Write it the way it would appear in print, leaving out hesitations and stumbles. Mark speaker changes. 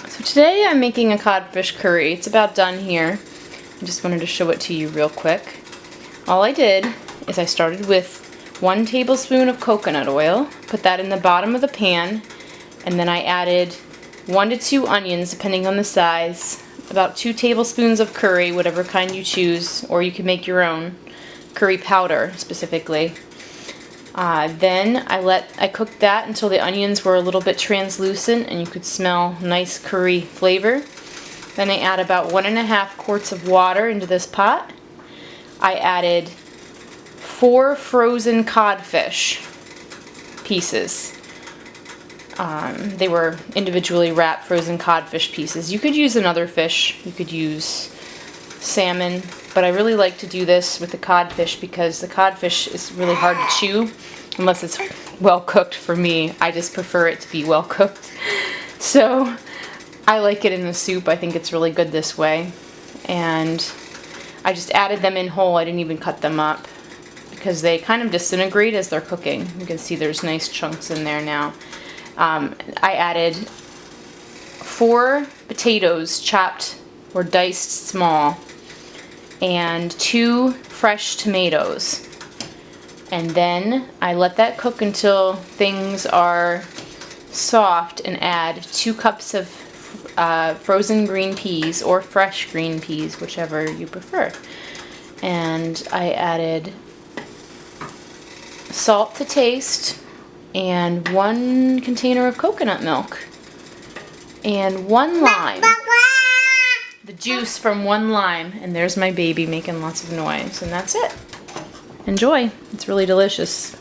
Speaker 1: So today I'm making a codfish curry. It's about done here. I just wanted to show it to you real quick. All I did is I started with 1 tablespoon of coconut oil, put that in the bottom of the pan, and then I added 1 to 2 onions depending on the size, about 2 tablespoons of curry, whatever kind you choose, or you can make your own curry powder specifically. Then I cooked that until the onions were a little bit translucent and you could smell nice curry flavor. Then I add about 1.5 quarts of water into this pot. I added 4 frozen codfish pieces. They were individually wrapped frozen codfish pieces. You could use another fish. You could use salmon, but I really like to do this with the codfish because the codfish is really hard to chew unless it's well cooked. For me, I just prefer it to be well cooked. So I like it in the soup. I think it's really good this way. And I just added them in whole. I didn't even cut them up because they kind of disintegrate as they're cooking. You can see there's nice chunks in there now. I added 4 potatoes chopped or diced small and 2 fresh tomatoes. And then I let that cook until things are soft and add 2 cups of frozen green peas or fresh green peas, whichever you prefer. And I added salt to taste and 1 container of coconut milk and 1 lime. The juice from 1 lime, and there's my baby making lots of noise, and that's it. Enjoy. It's really delicious.